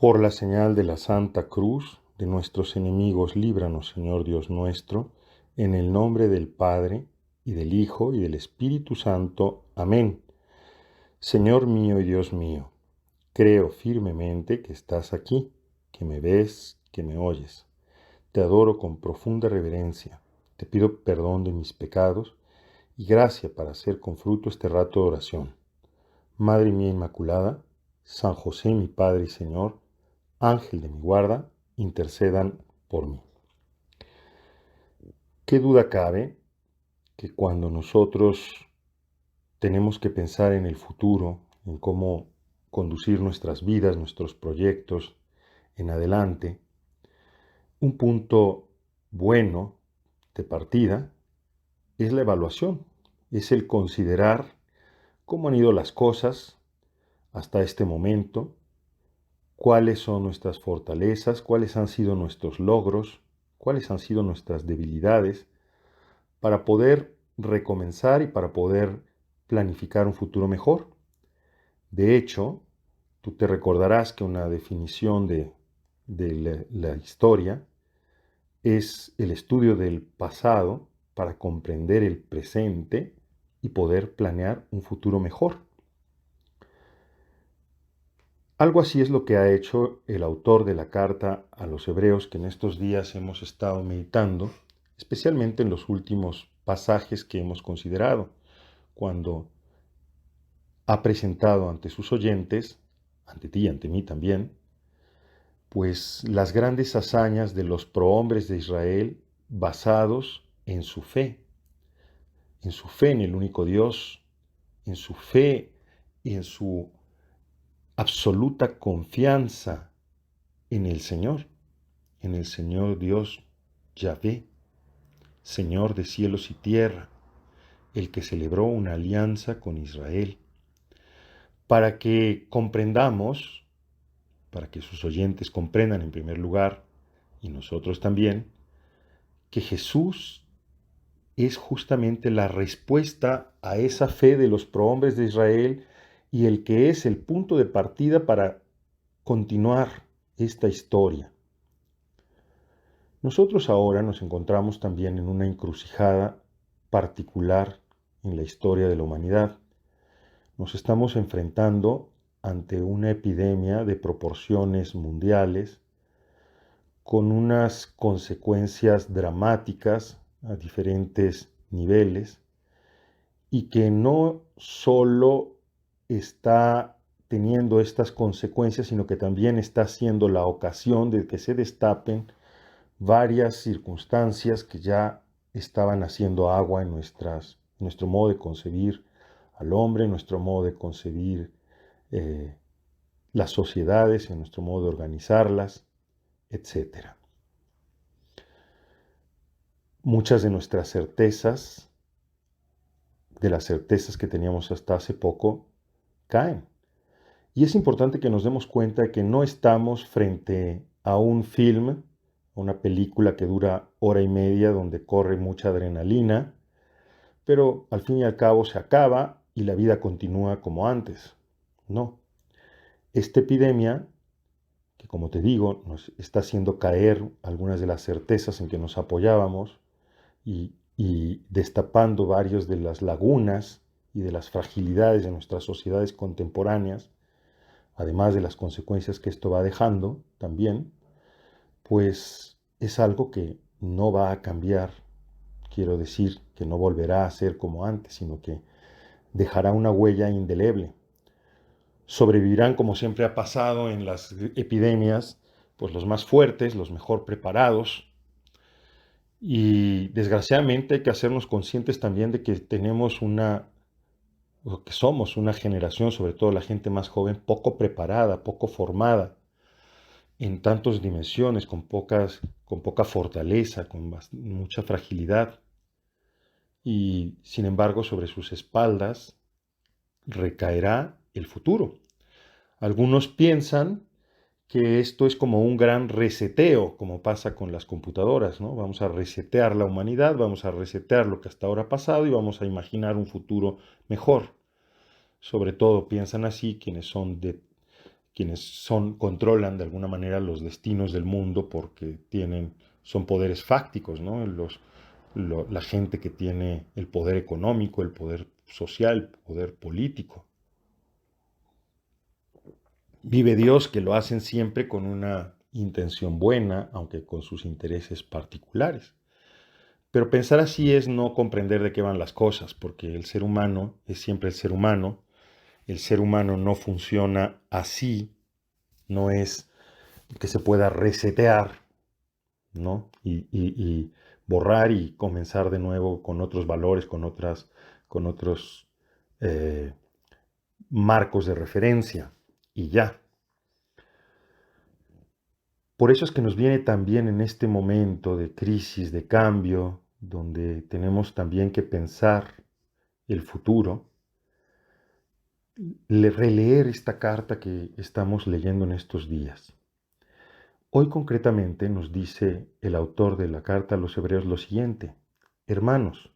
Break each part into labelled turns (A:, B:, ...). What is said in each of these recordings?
A: Por la señal de la Santa Cruz de nuestros enemigos, líbranos, Señor Dios nuestro, en el nombre del Padre, y del Hijo, y del Espíritu Santo. Amén. Señor mío y Dios mío, creo firmemente que estás aquí, que me ves, que me oyes. Te adoro con profunda reverencia. Te pido perdón de mis pecados y gracia para hacer con fruto este rato de oración. Madre mía Inmaculada, San José mi Padre y Señor, Ángel de mi guarda, intercedan por mí. ¿Qué duda cabe que cuando nosotros tenemos que pensar en el futuro, en cómo conducir nuestras vidas, nuestros proyectos en adelante, un punto bueno de partida es la evaluación, es el considerar cómo han ido las cosas hasta este momento, cuáles son nuestras fortalezas, cuáles han sido nuestros logros, cuáles han sido nuestras debilidades, para poder recomenzar y para poder planificar un futuro mejor. De hecho, tú te recordarás que una definición de la historia es el estudio del pasado para comprender el presente y poder planear un futuro mejor. Algo así es lo que ha hecho el autor de la carta a los hebreos que en estos días hemos estado meditando, especialmente en los últimos pasajes que hemos considerado, cuando ha presentado ante sus oyentes, ante ti y ante mí también, pues las grandes hazañas de los prohombres de Israel basados en su fe en el único Dios, en su fe y en su absoluta confianza en el Señor Dios Yahvé, Señor de cielos y tierra, el que celebró una alianza con Israel, para que comprendamos, para que sus oyentes comprendan en primer lugar, y nosotros también, que Jesús es justamente la respuesta a esa fe de los prohombres de Israel y el que es el punto de partida para continuar esta historia. Nosotros ahora nos encontramos también en una encrucijada particular en la historia de la humanidad. Nos estamos enfrentando ante una epidemia de proporciones mundiales con unas consecuencias dramáticas a diferentes niveles y que no solo está teniendo estas consecuencias, sino que también está siendo la ocasión de que se destapen varias circunstancias que ya estaban haciendo agua en nuestro modo de concebir al hombre, en nuestro modo de concebir las sociedades, en nuestro modo de organizarlas, etc. Muchas de nuestras certezas, de las certezas que teníamos hasta hace poco, caen. Y es importante que nos demos cuenta de que no estamos frente a un film, a una película que dura hora y media donde corre mucha adrenalina, pero al fin y al cabo se acaba y la vida continúa como antes. No. Esta epidemia, que como te digo, nos está haciendo caer algunas de las certezas en que nos apoyábamos y destapando varias de las lagunas y de las fragilidades de nuestras sociedades contemporáneas, además de las consecuencias que esto va dejando también, pues es algo que no va a cambiar. Quiero decir que no volverá a ser como antes, sino que dejará una huella indeleble. Sobrevivirán, como siempre ha pasado en las epidemias, pues los más fuertes, los mejor preparados. Y desgraciadamente hay que hacernos conscientes también de que o que somos una generación, sobre todo la gente más joven, poco preparada, poco formada en tantas dimensiones, con poca fortaleza, con mucha fragilidad. Y sin embargo, sobre sus espaldas recaerá el futuro. Algunos piensan que esto es como un gran reseteo, como pasa con las computadoras, ¿no? Vamos a resetear la humanidad, vamos a resetear lo que hasta ahora ha pasado y vamos a imaginar un futuro mejor. Sobre todo piensan así quienes son controlan de alguna manera los destinos del mundo porque son poderes fácticos, ¿no? La gente que tiene el poder económico, el poder social, el poder político. Vive Dios, que lo hacen siempre con una intención buena, aunque con sus intereses particulares. Pero pensar así es no comprender de qué van las cosas, porque el ser humano es siempre el ser humano no funciona así, no es que se pueda resetear, ¿no? Y borrar y comenzar de nuevo con otros valores, con otros eh, marcos de referencia, y ya. Por eso es que nos viene también en este momento de crisis, de cambio, donde tenemos también que pensar el futuro, releer esta carta que estamos leyendo en estos días. Hoy concretamente nos dice el autor de la carta a los Hebreos lo siguiente: Hermanos,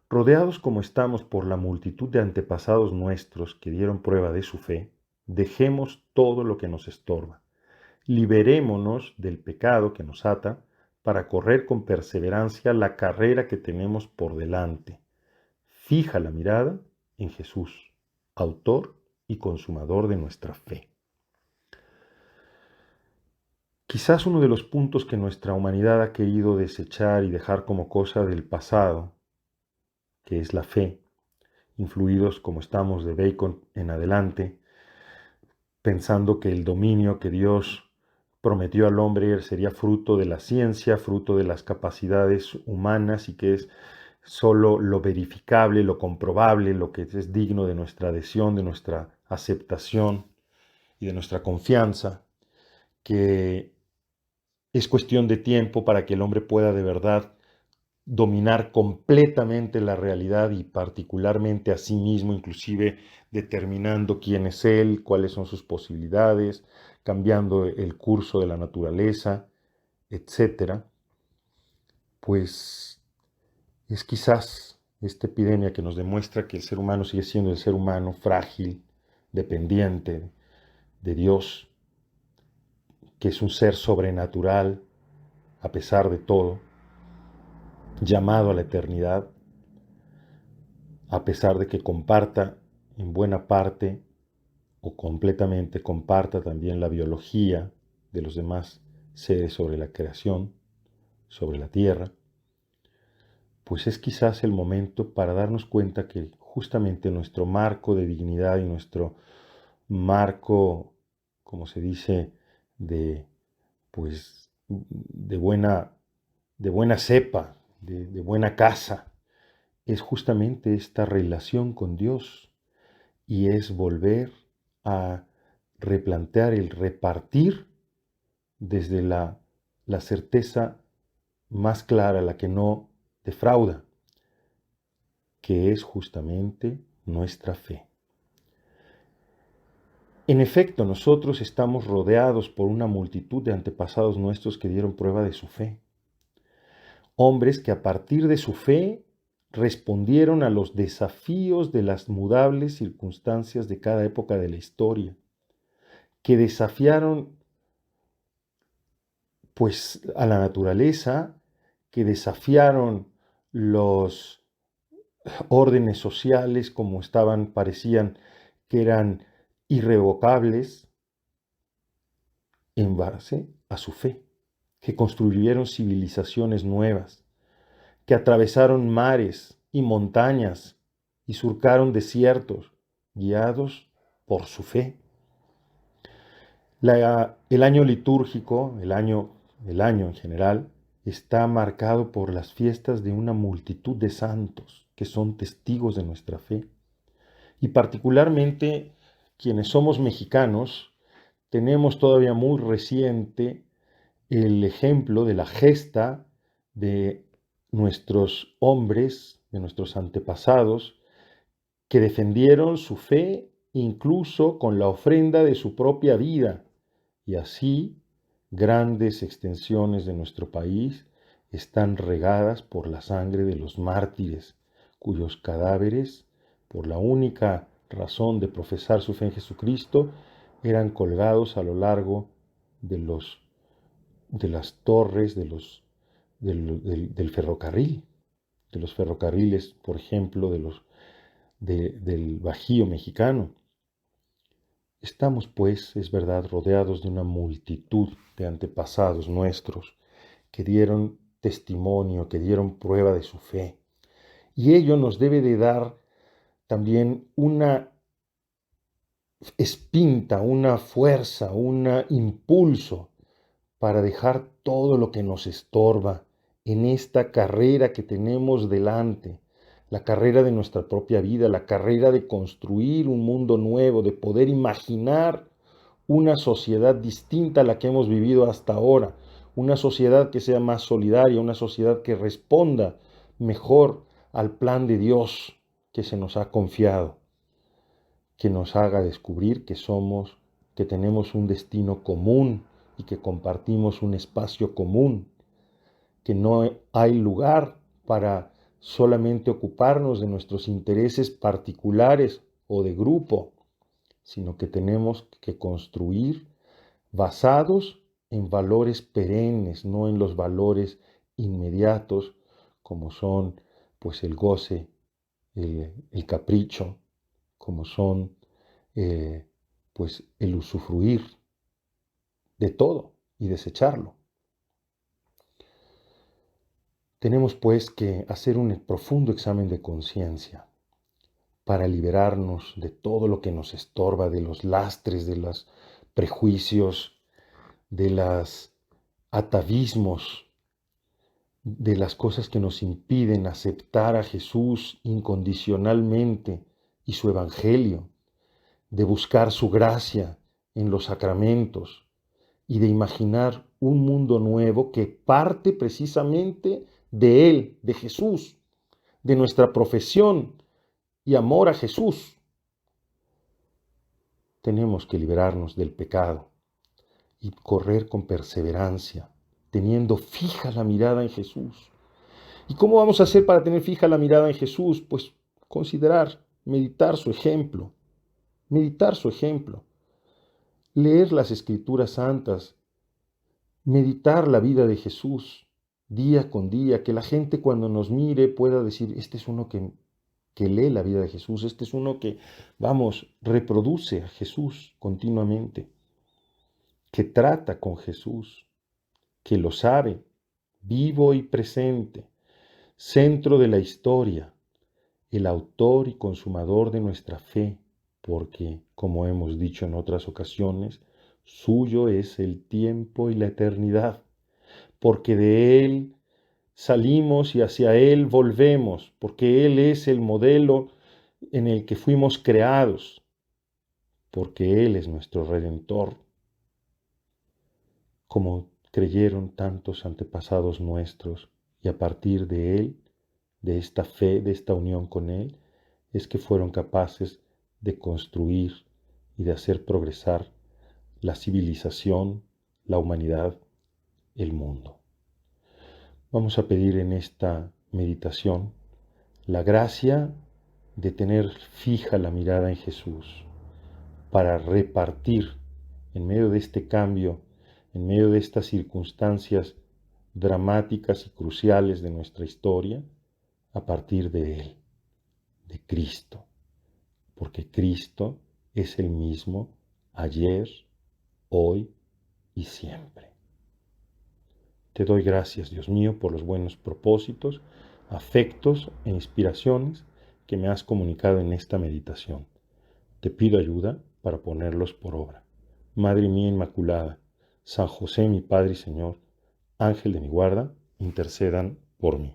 A: rodeados como estamos por la multitud de antepasados nuestros que dieron prueba de su fe, dejemos todo lo que nos estorba. Liberémonos del pecado que nos ata para correr con perseverancia la carrera que tenemos por delante. Fija la mirada en Jesús, autor y consumador de nuestra fe. Quizás uno de los puntos que nuestra humanidad ha querido desechar y dejar como cosa del pasado, que es la fe, influidos como estamos de Bacon en adelante, pensando que el dominio que Dios prometió al hombre sería fruto de la ciencia, fruto de las capacidades humanas, y que es solo lo verificable, lo comprobable, lo que es digno de nuestra adhesión, de nuestra aceptación y de nuestra confianza, que es cuestión de tiempo para que el hombre pueda de verdad dominar completamente la realidad y particularmente a sí mismo, inclusive determinando quién es él, cuáles son sus posibilidades, cambiando el curso de la naturaleza, etcétera. Pues es quizás esta epidemia que nos demuestra que el ser humano sigue siendo el ser humano frágil, dependiente de Dios, que es un ser sobrenatural a pesar de todo, llamado a la eternidad, a pesar de que comparta en buena parte o completamente comparta también la biología de los demás seres sobre la creación, sobre la tierra, pues es quizás el momento para darnos cuenta que justamente nuestro marco de dignidad y nuestro marco, como se dice, de pues de buena cepa, de buena casa, es justamente esta relación con Dios, y es volver a replantear el repartir desde la certeza más clara, la que no defrauda, que es justamente nuestra fe. En efecto, nosotros estamos rodeados por una multitud de antepasados nuestros que dieron prueba de su fe. Hombres que a partir de su fe respondieron a los desafíos de las mudables circunstancias de cada época de la historia, que desafiaron pues a la naturaleza, que desafiaron los órdenes sociales como parecían que eran irrevocables, en base a su fe, que construyeron civilizaciones nuevas, que atravesaron mares y montañas y surcaron desiertos, guiados por su fe. El año litúrgico, el año en general, está marcado por las fiestas de una multitud de santos que son testigos de nuestra fe. Y particularmente quienes somos mexicanos, tenemos todavía muy reciente el ejemplo de la gesta de nuestros hombres, de nuestros antepasados, que defendieron su fe incluso con la ofrenda de su propia vida. Y así, grandes extensiones de nuestro país están regadas por la sangre de los mártires, cuyos cadáveres, por la única razón de profesar su fe en Jesucristo, eran colgados a lo largo de las torres del ferrocarril, de los ferrocarriles, por ejemplo, del Bajío mexicano. Estamos, pues, es verdad, rodeados de una multitud de antepasados nuestros que dieron testimonio, que dieron prueba de su fe. Y ello nos debe de dar también una espinta, una fuerza, un impulso para dejar todo lo que nos estorba en esta carrera que tenemos delante, la carrera de nuestra propia vida, la carrera de construir un mundo nuevo, de poder imaginar una sociedad distinta a la que hemos vivido hasta ahora, una sociedad que sea más solidaria, una sociedad que responda mejor al plan de Dios que se nos ha confiado, que nos haga descubrir que tenemos un destino común y que compartimos un espacio común, que no hay lugar para solamente ocuparnos de nuestros intereses particulares o de grupo, sino que tenemos que construir basados en valores perennes, no en los valores inmediatos como son pues el goce, el capricho, como son pues el usufruir de todo y desecharlo. Tenemos pues que hacer un profundo examen de conciencia para liberarnos de todo lo que nos estorba, de los lastres, de los prejuicios, de los atavismos, de las cosas que nos impiden aceptar a Jesús incondicionalmente y su evangelio, de buscar su gracia en los sacramentos y de imaginar un mundo nuevo que parte precisamente de Él, de Jesús, de nuestra profesión y amor a Jesús. Tenemos que liberarnos del pecado y correr con perseverancia, teniendo fija la mirada en Jesús. ¿Y cómo vamos a hacer para tener fija la mirada en Jesús? Pues considerar, meditar su ejemplo, leer las Escrituras Santas, meditar la vida de Jesús día con día, que la gente cuando nos mire pueda decir, este es uno que lee la vida de Jesús, este es uno que, reproduce a Jesús continuamente, que trata con Jesús, que lo sabe, vivo y presente, centro de la historia, el autor y consumador de nuestra fe, porque, como hemos dicho en otras ocasiones, suyo es el tiempo y la eternidad, porque de Él salimos y hacia Él volvemos, porque Él es el modelo en el que fuimos creados, porque Él es nuestro Redentor. Como creyeron tantos antepasados nuestros, y a partir de Él, de esta fe, de esta unión con Él, es que fueron capaces de construir y de hacer progresar la civilización, la humanidad, el mundo. Vamos a pedir en esta meditación la gracia de tener fija la mirada en Jesús para repartir en medio de este cambio, en medio de estas circunstancias dramáticas y cruciales de nuestra historia, a partir de Él, de Cristo, porque Cristo es el mismo ayer, hoy y siempre. Te doy gracias, Dios mío, por los buenos propósitos, afectos e inspiraciones que me has comunicado en esta meditación. Te pido ayuda para ponerlos por obra. Madre mía Inmaculada, San José mi Padre y Señor, Ángel de mi guarda, intercedan por mí.